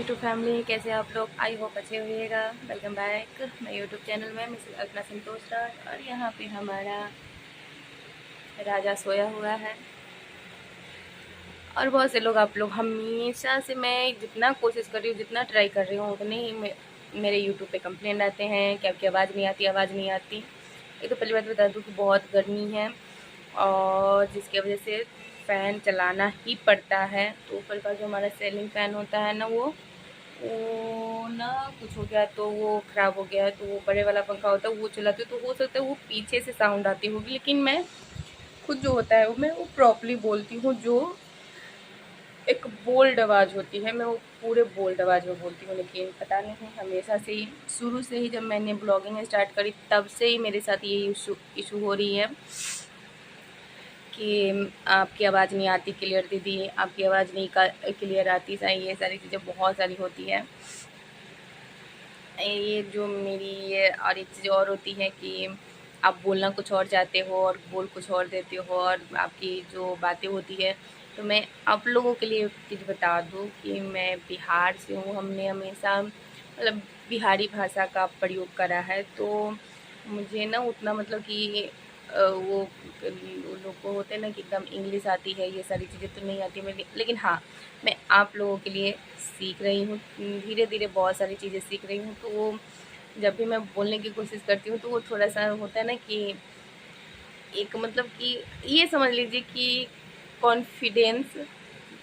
YouTube family, कैसे आप लोग? आई होप अच्छे होइएगा। वेलकम बैक मैं यूट्यूब चैनल में मिसेस अल्पना संतोष राज। और यहाँ पे हमारा राजा सोया हुआ है और बहुत से लोग आप लोग हमेशा से, मैं जितना कोशिश कर रही हूँ, जितना ट्राई कर रही हूँ, उतने ही मेरे यूट्यूब पे कंप्लेंट आते हैं कि आपकी आवाज़ नहीं आती, आवाज़ नहीं आती। एक तो पहली बात बता दूँ कि बहुत गर्मी है और जिसकी वजह से फ़ैन चलाना ही पड़ता है। तो ऊपर का जो हमारा सीलिंग फ़ैन होता है ना, वो ना कुछ हो गया तो वो ख़राब हो गया है। तो वो बड़े वाला पंखा होता है वो चलाती हूँ, तो हो सकता है वो पीछे से साउंड आती होगी, लेकिन मैं खुद जो होता है वो मैं वो प्रॉपर्ली बोलती हूँ। जो एक बोल्ड आवाज़ होती है, मैं वो पूरे बोल्ड आवाज़ में बोलती हूँ। लेकिन पता नहीं, हमेशा से ही, शुरू से ही, जब मैंने ब्लॉगिंग स्टार्ट करी तब से ही मेरे साथ ये इशू हो रही है कि आपकी आवाज़ नहीं आती क्लियर दीदी, आपकी आवाज़ नहीं क्लियर आती सही। ये सारी चीज़ें बहुत सारी होती है। ये जो मेरी ये और एक चीज़ और होती है कि आप बोलना कुछ और चाहते हो और बोल कुछ और देते हो, और आपकी जो बातें होती है। तो मैं आप लोगों के लिए एक चीज़ बता दूँ कि मैं बिहार से हूँ। हमने हमेशा मतलब बिहारी भाषा का प्रयोग करा है, तो मुझे ना उतना मतलब कि वो लोग को होते हैं ना कि एकदम इंग्लिश आती है, ये सारी चीज़ें तो नहीं आती मेरी। लेकिन हाँ, मैं आप लोगों के लिए सीख रही हूँ, धीरे धीरे बहुत सारी चीज़ें सीख रही हूँ। तो वो जब भी मैं बोलने की कोशिश करती हूँ तो वो थोड़ा सा होता है ना कि एक मतलब कि ये समझ लीजिए कि कॉन्फिडेंस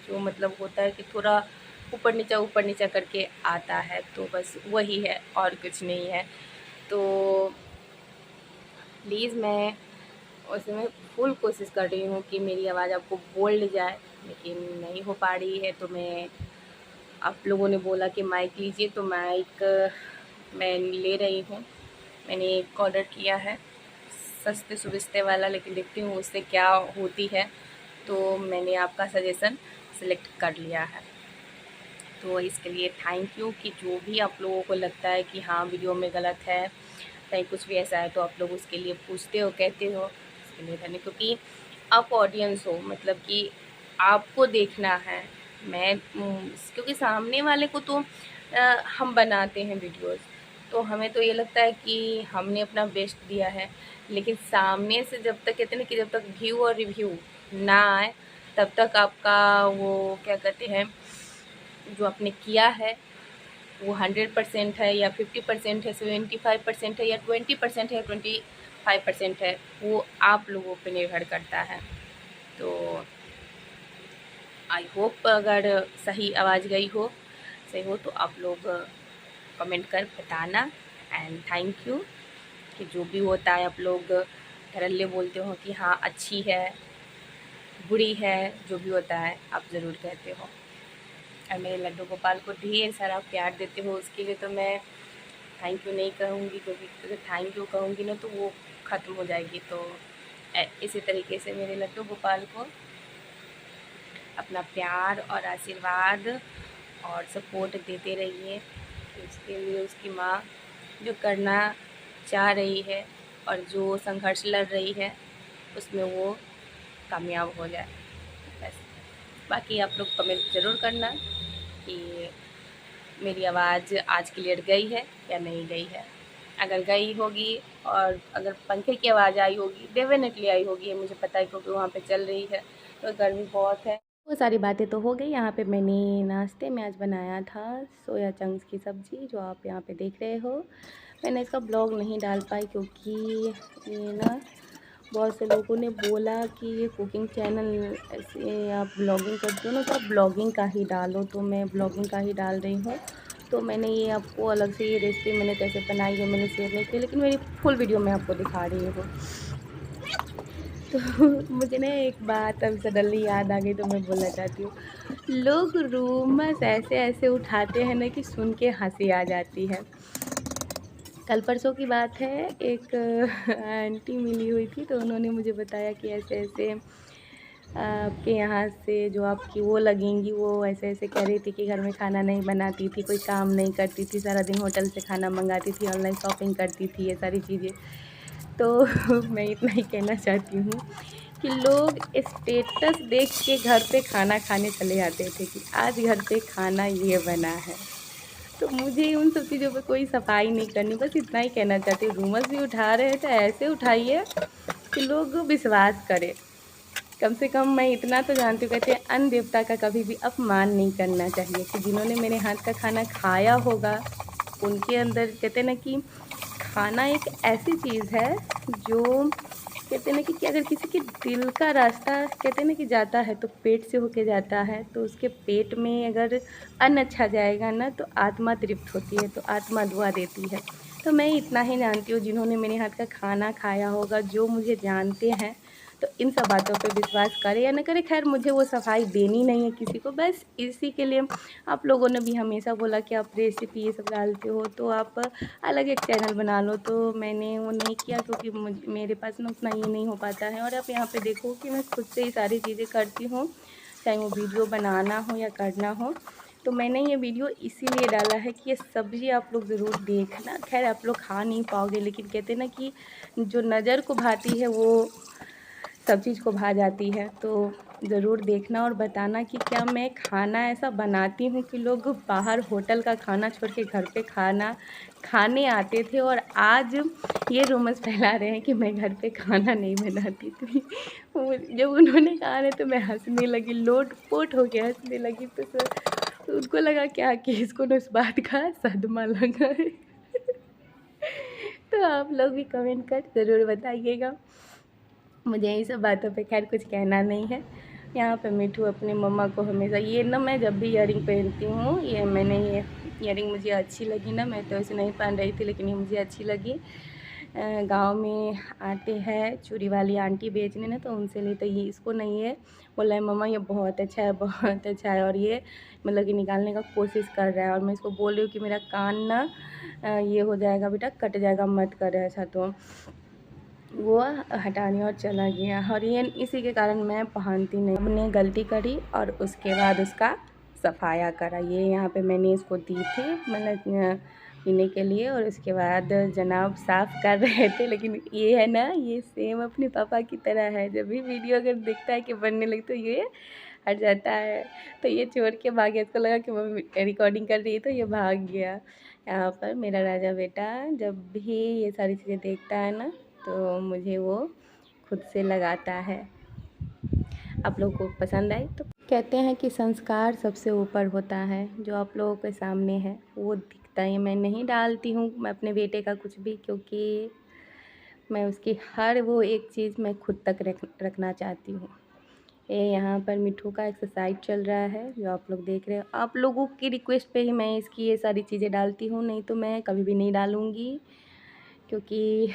जो मतलब होता है कि थोड़ा ऊपर नीचा करके आता है, तो बस वही है और कुछ नहीं है। तो प्लीज़ मैं उसमें फुल कोशिश कर रही हूँ कि मेरी आवाज़ आपको बोल्ड जाए, लेकिन नहीं हो पा रही है। तो मैं, आप लोगों ने बोला कि माइक लीजिए, तो माइक मैं ले रही हूँ। मैंने एक ऑर्डर किया है सस्ते सुविस्ते वाला, लेकिन देखती हूँ उससे क्या होती है। तो मैंने आपका सजेशन सेलेक्ट कर लिया है, तो इसके लिए थैंक यू। कि जो भी आप लोगों को लगता है कि हाँ वीडियो में गलत है, कहीं कुछ भी ऐसा है, तो आप लोग उसके लिए पूछते हो, कहते हो, इसके लिए धन्यवाद। क्योंकि आप ऑडियंस हो, मतलब कि आपको देखना है। मैं क्योंकि सामने वाले को तो हम बनाते हैं वीडियोस, तो हमें तो ये लगता है कि हमने अपना बेस्ट दिया है। लेकिन सामने से जब तक कहते हैं ना कि जब तक व्यू और रिव्यू ना आए, तब तक आपका वो क्या कहते हैं, जो आपने किया है वो 100% है या 50% है, 75% है या 20% है, 25% है, वो आप लोगों पे निर्भर करता है। तो आई होप अगर सही आवाज़ गई हो, सही हो, तो आप लोग कमेंट कर बताना। एंड थैंक यू कि जो भी होता है आप लोग धड़ल्ले बोलते हो कि हाँ अच्छी है, बुरी है, जो भी होता है आप ज़रूर कहते हो। और मेरे लड्डू गोपाल को ढेर सारा प्यार देते हो, उसके लिए तो मैं थैंक यू नहीं कहूँगी, क्योंकि अगर थैंक यू कहूँगी ना तो वो ख़त्म हो जाएगी। तो इसी तरीके से मेरे लड्डू गोपाल को अपना प्यार और आशीर्वाद और सपोर्ट देते रहिए। उसके लिए उसकी माँ जो करना चाह रही है और जो संघर्ष लड़ रही है, उसमें वो कामयाब हो जाए। बस बाकी आप लोग कमेंट ज़रूर करना कि मेरी आवाज़ आज क्लियर गई है या नहीं गई है। अगर गई होगी और अगर पंखे की आवाज़ आई होगी, डेफिनेटली आई होगी, ये मुझे पता है, क्योंकि वहाँ पे चल रही है तो गर्मी बहुत है। वो सारी बातें तो हो गई। यहाँ पे मैंने नाश्ते में आज बनाया था सोया चंक्स की सब्ज़ी, जो आप यहाँ पे देख रहे हो। मैंने इसका ब्लॉग नहीं डाल पाई क्योंकि ये ना बहुत से लोगों ने बोला कि ये कुकिंग चैनल ऐसे आप ब्लॉगिंग करते हो ना, तो आप ब्लॉगिंग का ही डालो। तो मैं ब्लॉगिंग का ही डाल रही हूँ। तो मैंने ये आपको अलग से ये रेसिपी मैंने कैसे बनाई है मैंने शेयर नहीं की, लेकिन मेरी फुल वीडियो मैं आपको दिखा रही हूँ। तो मुझे ना एक बात अब सडनली याद आ गई, तो मैं बोलना चाहती हूँ। लोग रूमर्स ऐसे ऐसे उठाते हैं ना कि सुन के हंसी आ जाती है। कल परसों की बात है, एक आंटी मिली हुई थी, तो उन्होंने मुझे बताया कि ऐसे ऐसे आपके यहाँ से जो आपकी वो लगेंगी, वो ऐसे ऐसे कह रही थी कि घर में खाना नहीं बनाती थी, कोई काम नहीं करती थी, सारा दिन होटल से खाना मंगाती थी, ऑनलाइन शॉपिंग करती थी, ये सारी चीज़ें। तो मैं इतना ही कहना चाहती हूँ कि लोग स्टेटस देख के घर पे खाना खाने चले जाते थे कि आज घर पे खाना ये बना है। तो मुझे उन सब चीज़ों पे कोई सफाई नहीं करनी, बस इतना ही कहना चाहती हूँ। रूमर्स भी उठा रहे हैं तो ऐसे उठाइए कि लोग विश्वास करें। कम से कम मैं इतना तो जानती हूँ, कहते हैं अन्न देवता का कभी भी अपमान नहीं करना चाहिए। कि जिन्होंने मेरे हाथ का खाना खाया होगा उनके अंदर कहते हैं ना कि खाना एक ऐसी चीज़ है जो कहते हैं ना कि अगर किसी के दिल का रास्ता कहते हैं ना कि जाता है तो पेट से होके जाता है, तो उसके पेट में अगर अन्न अच्छा जाएगा ना तो आत्मा तृप्त होती है, तो आत्मा दुआ देती है। तो मैं इतना ही जानती हूँ, जिन्होंने मेरे हाथ का खाना खाया होगा, जो मुझे जानते हैं, तो इन सब बातों पे विश्वास करे या ना करे, खैर मुझे वो सफाई देनी नहीं है किसी को। बस इसी के लिए आप लोगों ने भी हमेशा बोला कि आप रेसिपी ये सब डालते हो तो आप अलग एक चैनल बना लो, तो मैंने वो नहीं किया क्योंकि मेरे पास ना उतना ये नहीं हो पाता है। और आप यहाँ पे देखो कि मैं खुद से ही सारी चीज़ें करती हूँ, चाहे वो वीडियो बनाना हो या करना हो। तो मैंने ये वीडियो इसीलिए डाला है कि ये सब्ज़ी आप लोग ज़रूर देखना। खैर आप लोग खा नहीं पाओगे, लेकिन कहते हैं ना कि जो नज़र को भाती है वो सब चीज़ को भा जाती है। तो ज़रूर देखना और बताना कि क्या मैं खाना ऐसा बनाती हूँ कि लोग बाहर होटल का खाना छोड़ के घर पे खाना खाने आते थे, और आज ये रूमर्स फैला रहे हैं कि मैं घर पे खाना नहीं बनाती थी। जब उन्होंने कहा ना तो मैं हंसने लगी, लोट-पोट हो के हंसने लगी। तो उनको लगा क्या कि इसको ना उस बात का सदमा लगा है। तो आप लोग भी कमेंट कर ज़रूर बताइएगा। मुझे यही सब बातों पे खैर कुछ कहना नहीं है। यहाँ पे मिठू अपने मम्मा को हमेशा ये ना, मैं जब भी ईयरिंग पहनती हूँ, ये मैंने ये ईयरिंग मुझे अच्छी लगी ना, मैं तो इसे नहीं पहन रही थी लेकिन ये मुझे अच्छी लगी। गांव में आते हैं चूड़ी वाली आंटी बेचने ना, तो उनसे ले, तो ये इसको नहीं है, बोला है मम्मा ये बहुत अच्छा है, बहुत अच्छा है। और ये मतलब कि निकालने का कोशिश कर रहा है, और मैं इसको बोल रही हूँ कि मेरा कान ना ये हो जाएगा बेटा, कट जाएगा, मत कर ऐसा। तो वो हटाने और चला गया, और ये इसी के कारण मैं पहनती नहीं। हमने गलती करी और उसके बाद उसका सफाया करा। ये यहाँ पे मैंने इसको दी थी मतलब पीने के लिए, और उसके बाद जनाब साफ़ कर रहे थे। लेकिन ये है ना, ये सेम अपने पापा की तरह है, जब भी वीडियो अगर देखता है कि बनने लगी तो ये हट जाता है। तो ये छोड़ के भाग गया, इसको लगा कि मम्मी रिकॉर्डिंग कर रही है तो ये भाग गया। यहाँ पर मेरा राजा बेटा जब भी ये सारी चीज़ें देखता है ना तो मुझे वो खुद से लगाता है। आप लोगों को पसंद आई तो कहते हैं कि संस्कार सबसे ऊपर होता है, जो आप लोगों के सामने है वो दिखता है। मैं नहीं डालती हूँ मैं अपने बेटे का कुछ भी, क्योंकि मैं उसकी हर वो एक चीज़ मैं खुद तक रखना चाहती हूँ। ये यहाँ पर मिठू का एक्सरसाइज चल रहा है जो आप लोग देख रहे हो। आप लोगों की रिक्वेस्ट पे ही मैं इसकी ये सारी चीज़ें डालती हूँ, नहीं तो मैं कभी भी नहीं डालूँगी, क्योंकि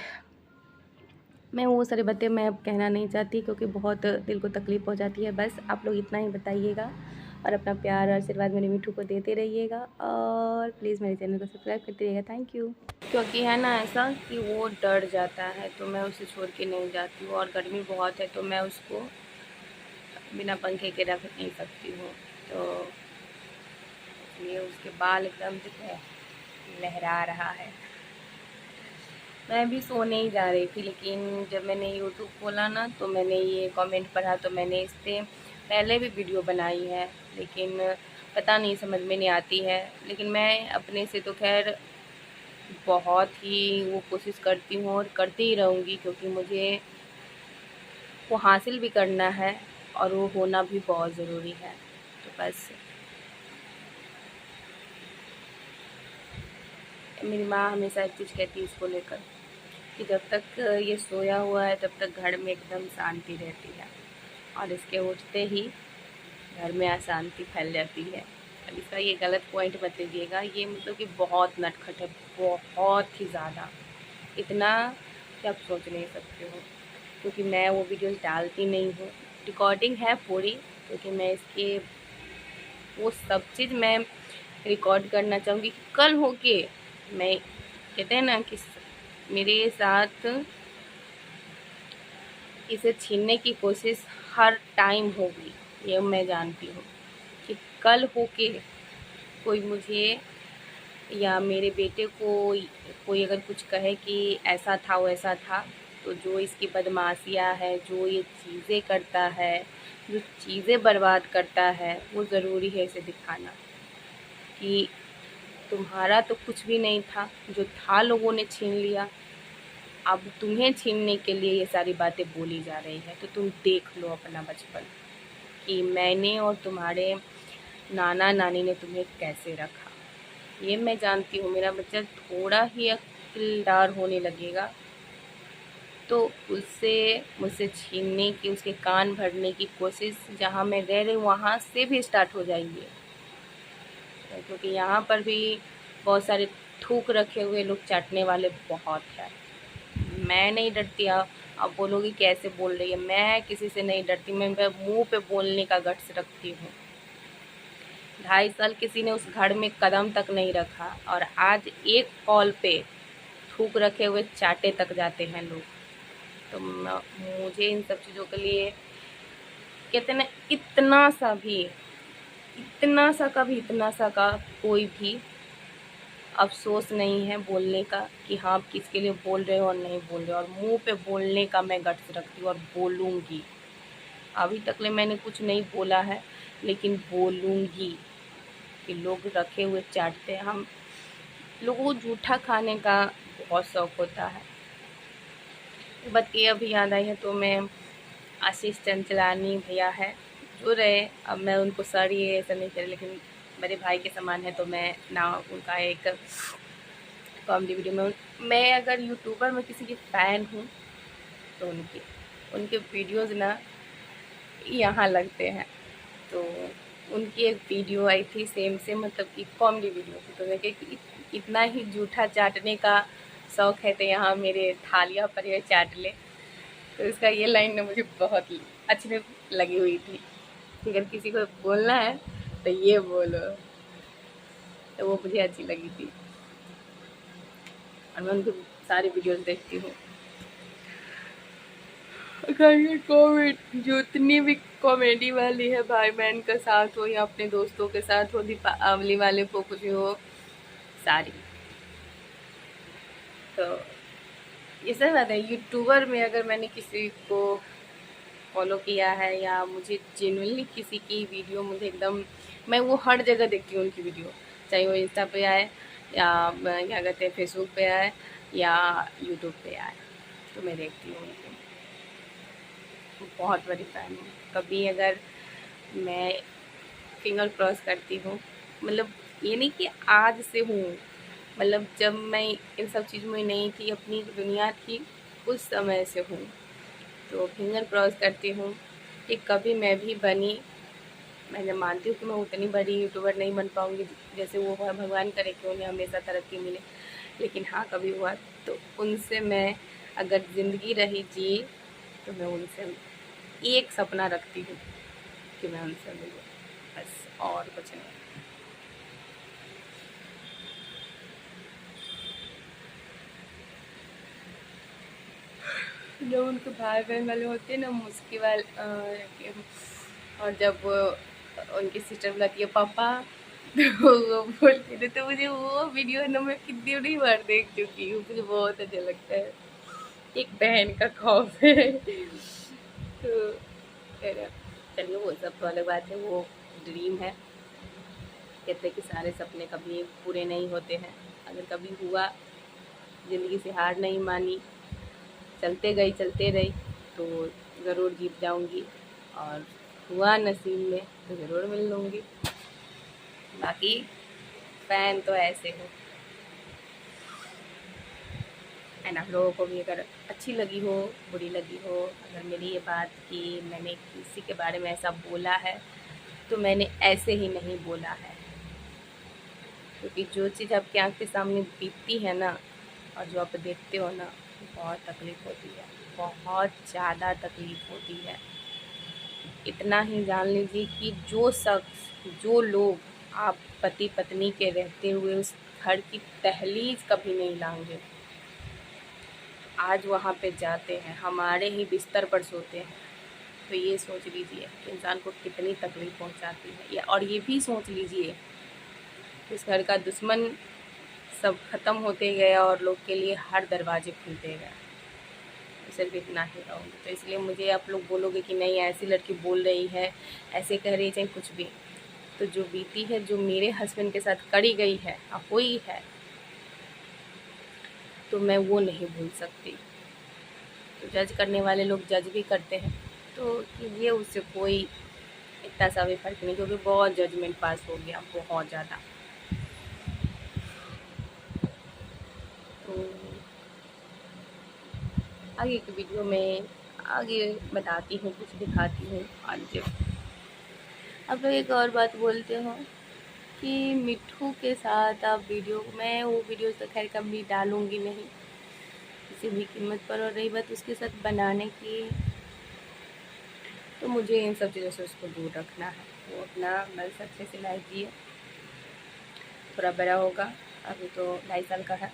मैं वो सारी बातें मैं अब कहना नहीं चाहती, क्योंकि बहुत दिल को तकलीफ़ हो जाती है। बस आप लोग इतना ही बताइएगा और अपना प्यार और आशीर्वाद मेरे मिठू को देते रहिएगा, और प्लीज़ मेरे चैनल को सब्सक्राइब करते रहिएगा। Thank you. क्योंकि है ना ऐसा कि वो डर जाता है, तो मैं उसे छोड़ के नहीं जाती हूँ, और गर्मी बहुत है तो मैं उसको बिना पंखे के रख नहीं सकती हूँ। तो इसलिए उसके बाल एकदम से लहरा रहा है। मैं भी सोने ही जा रही थी, लेकिन जब मैंने यूट्यूब खोला ना तो मैंने ये कमेंट पढ़ा, तो मैंने इस पर पहले भी वीडियो बनाई है, लेकिन पता नहीं समझ में नहीं आती है। लेकिन मैं अपने से तो खैर बहुत ही वो कोशिश करती हूँ और करती ही रहूँगी, क्योंकि मुझे वो हासिल भी करना है और वो होना भी बहुत ज़रूरी है। तो बस मेरी माँ हमेशा एक चीज़ कहती है इसको लेकर कि जब तक ये सोया हुआ है तब तक घर में एकदम शांति रहती है, और इसके उठते ही घर में अशांति फैल जाती है। अब इसका ये गलत पॉइंट मत लीजिएगा, ये मतलब कि बहुत नटखट है, बहुत ही ज़्यादा, इतना कि आप सोच नहीं सकते हो। क्योंकि मैं वो वीडियोस डालती नहीं हूँ, रिकॉर्डिंग है पूरी, क्योंकि मैं इसके वो सब चीज़ मैं रिकॉर्ड करना चाहूँगी कि कल होके मैं, कहते हैं ना कि मेरे साथ इसे छीनने की कोशिश हर टाइम होगी, ये मैं जानती हूँ कि कल होके कोई मुझे या मेरे बेटे को कोई अगर कुछ कहे कि ऐसा था वैसा था, तो जो इसकी बदमाशियाँ है, जो ये चीज़ें करता है, जो चीज़ें बर्बाद करता है, वो ज़रूरी है इसे दिखाना कि तुम्हारा तो कुछ भी नहीं था, जो था लोगों ने छीन लिया। अब तुम्हें छीनने के लिए ये सारी बातें बोली जा रही है। तो तुम देख लो अपना बचपन कि मैंने और तुम्हारे नाना नानी ने तुम्हें कैसे रखा। ये मैं जानती हूँ, मेरा बच्चा थोड़ा ही अक्लदार होने लगेगा तो उससे मुझसे छीनने की, उसके कान भरने की कोशिश जहाँ मैं रह रही हूँ वहाँ से भी स्टार्ट हो जाएंगे, क्योंकि यहाँ पर भी बहुत सारे थूक रखे हुए लोग चाटने वाले बहुत हैं। मैं नहीं डरती। आप बोलोगे कैसे बोल रही है, मैं किसी से नहीं डरती। मैं मुंह पे बोलने का गट्स रखती हूँ। 2.5 साल किसी ने उस घर में कदम तक नहीं रखा और आज एक कॉल पे थूक रखे हुए चाटे तक जाते हैं लोग। तो मुझे इन सब चीज़ों के लिए कहते ना, इतना सा का कोई भी अफ़सोस नहीं है बोलने का कि हाँ आप किसके लिए बोल रहे हो और नहीं बोल रहे हो। और मुंह पे बोलने का मैं गट्स रखती हूँ और बोलूँगी। अभी तक ले मैंने कुछ नहीं बोला है, लेकिन बोलूँगी कि लोग रखे हुए चाटते हैं। हम लोगों को जूठा खाने का बहुत शौक़ होता है। बात ये अभी याद आई है तो मैं आशीष चंचलानी भैया है जो रहे, अब मैं उनको सर ये ऐसा नहीं करे, लेकिन मेरे भाई के समान है तो मैं ना उनका एक कॉमेडी वीडियो में मैं अगर यूट्यूबर में किसी की फ़ैन हूँ तो उनके वीडियोज़ ना यहाँ लगते हैं। तो उनकी एक वीडियो आई थी सेम से, मतलब कि कॉमेडी वीडियो थी, तो मैं कि इतना ही जूठा चाटने का शौक़ है तो यहाँ मेरे थालिया पर ये चाट ले। तो इसका ये लाइन ना मुझे बहुत अच्छी लगी हुई थी, अगर किसी को बोलना है तो ये बोलो, तो वो मुझे अच्छी लगी थी और मैं उनकी सारी वीडियोस देखती हूँ। अगर ये कॉमेडी जितनी भी कॉमेडी वाली है, भाई बहन के साथ हो या अपने दोस्तों के साथ हो, दीपावली वाले को कुछ हो, सारी। तो ये सब बात है। यूट्यूबर में अगर मैंने किसी को फॉलो किया है या मुझे जेन्युइनली किसी की वीडियो मुझे एकदम, मैं वो हर जगह देखती हूँ उनकी वीडियो, चाहे वो इंस्टा पे आए या क्या कहते हैं फेसबुक पे आए या यूट्यूब पे आए, तो मैं देखती हूँ उनको। बहुत बड़ी फ़ैन हूँ। कभी अगर मैं फिंगर क्रॉस करती हूँ, मतलब ये नहीं कि आज से हूँ, मतलब जब मैं इन सब चीज़ों में नहीं थी, अपनी दुनिया थी, उस समय से हूँ। तो फिंगर क्रॉस करती हूँ कि कभी मैं भी बनी, मैं मानती हूँ कि मैं उतनी बड़ी यूट्यूबर नहीं बन पाऊँगी जैसे वो है, भगवान करे कि उन्हें हमेशा तरक्की मिले, लेकिन हाँ कभी हुआ तो उनसे मैं अगर ज़िंदगी रही जी तो मैं उनसे एक सपना रखती हूँ कि मैं उनसे मिलूँ, बस और कुछ नहीं। जब उनके भाई बहन वाले होते हैं ना मुस्की वाले, और जब उनकी सिस्टर बुलाती है पापा तो वो बोलते थे, तो मुझे वो वीडियो ना मैं कितनी बार देख चुकी हूँ, मुझे बहुत अच्छा लगता है। एक बहन का खौफ है। तो चलिए वो सब तो अलग बात है, वो ड्रीम है। कहते हैं कि सारे सपने कभी पूरे नहीं होते हैं। अगर कभी हुआ, ज़िंदगी से हार नहीं मानी, चलते रही तो ज़रूर जीत जाऊंगी, और हुआ नसीब में तो ज़रूर मिल लूँगी। बाकी फ़ैन तो ऐसे हो। एंड आप लोगों को भी अगर अच्छी लगी हो, बुरी लगी हो, अगर मेरी ये बात कि मैंने किसी के बारे में ऐसा बोला है तो मैंने ऐसे ही नहीं बोला है, क्योंकि जो चीज़ आपकी आँख के सामने बीतती है ना और जो आप देखते हो ना, बहुत तकलीफ़ होती है, बहुत ज़्यादा तकलीफ़ होती है। इतना ही जान लीजिए कि जो शख्स, जो लोग आप पति पत्नी के रहते हुए उस घर की दहलीज़ कभी नहीं लांघे, आज वहाँ पे जाते हैं, हमारे ही बिस्तर पर सोते हैं, तो ये सोच लीजिए कि इंसान को कितनी तकलीफ़ पहुँचाती है। या और ये भी सोच लीजिए कि इस घर का दुश्मन सब ख़त्म होते गए और लोग के लिए हर दरवाजे खुलते गए। सिर्फ इतना ही रहूँगी। तो इसलिए मुझे आप लोग बोलोगे कि नहीं ऐसी लड़की बोल रही है, ऐसे कह रही है, चाहे कुछ भी, तो जो बीती है, जो मेरे हस्बैंड के साथ करी गई है, हुई है, तो मैं वो नहीं भूल सकती। तो जज करने वाले लोग जज भी करते हैं, तो कीजिए, उससे कोई इतना सा भी फर्क नहीं, क्योंकि बहुत जजमेंट पास हो गया, बहुत ज़्यादा। तो आगे की वीडियो में आगे बताती हूँ, कुछ दिखाती हूँ। आज अब लोग एक और बात बोलते हो कि मिट्ठू के साथ आप वीडियो, मैं वो वीडियो तो खैर कभी डालूँगी नहीं किसी भी कीमत पर। और रही बात उसके साथ बनाने की, तो मुझे इन सब चीज़ों से उसको दूर रखना है। वो अपना बस अच्छे से लाइफ जिए, थोड़ा बड़ा होगा, अभी तो 2.5 साल का है।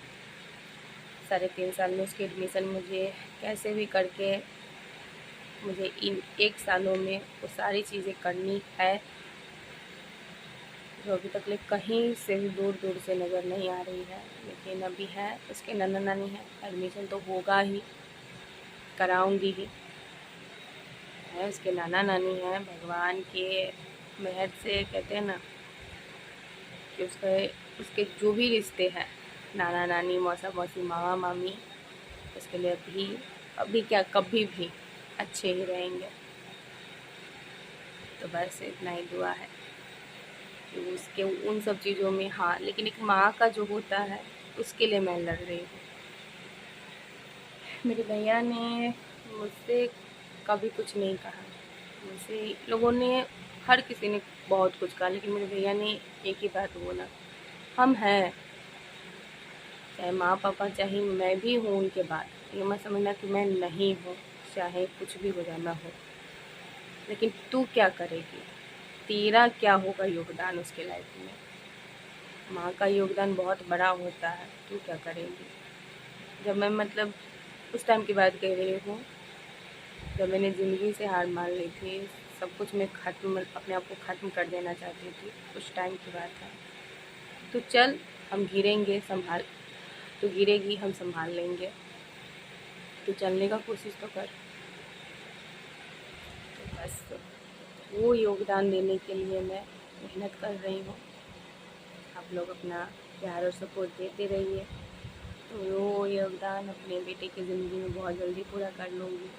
3.5 साल में उसकी एडमिशन मुझे कैसे भी करके, मुझे इन 1 सालों में वो सारी चीज़ें करनी है जो अभी तक ले कहीं से भी दूर दूर से नज़र नहीं आ रही है। लेकिन अभी है, उसके नाना नानी है, एडमिशन तो होगा ही, कराऊंगी ही। है उसके नाना नानी है, भगवान के मेहर से कहते हैं ना कि उसके जो भी रिश्ते हैं, नाना नानी, मौसा मौसी, मामा मामी, उसके लिए अभी क्या कभी भी अच्छे ही रहेंगे। तो बस इतना ही दुआ है कि उसके उन सब चीज़ों में, हाँ, लेकिन एक माँ का जो होता है उसके लिए मैं लड़ रही हूँ। मेरे भैया ने मुझसे कभी कुछ नहीं कहा, मुझसे लोगों ने, हर किसी ने बहुत कुछ कहा, लेकिन मेरे भैया ने एक ही बात बोला, हम हैं, चाहे माँ पापा, चाहे मैं भी हूँ उनके बाद, ये मत समझना कि मैं नहीं हूँ, चाहे कुछ भी हो जाए मैं हूँ, लेकिन तू क्या करेगी, तेरा क्या होगा योगदान उसके लाइफ में। माँ का योगदान बहुत बड़ा होता है, तू क्या करेगी। जब मैं मतलब उस टाइम की बात कह रही हूँ जब मैंने ज़िंदगी से हार मान ली थी, सब कुछ मैं ख़त्म, अपने आप को ख़त्म कर देना चाहती थी, उस टाइम की बात है। तो चल, हम गिरेंगे, संभाल, तो गिरेगी, हम संभाल लेंगे, तो चलने का कोशिश तो कर। तो बस वो योगदान देने के लिए मैं मेहनत कर रही हूँ। आप लोग अपना प्यार और सपोर्ट देते रहिए, तो वो योगदान अपने बेटे की ज़िंदगी में बहुत जल्दी पूरा कर लूँगी।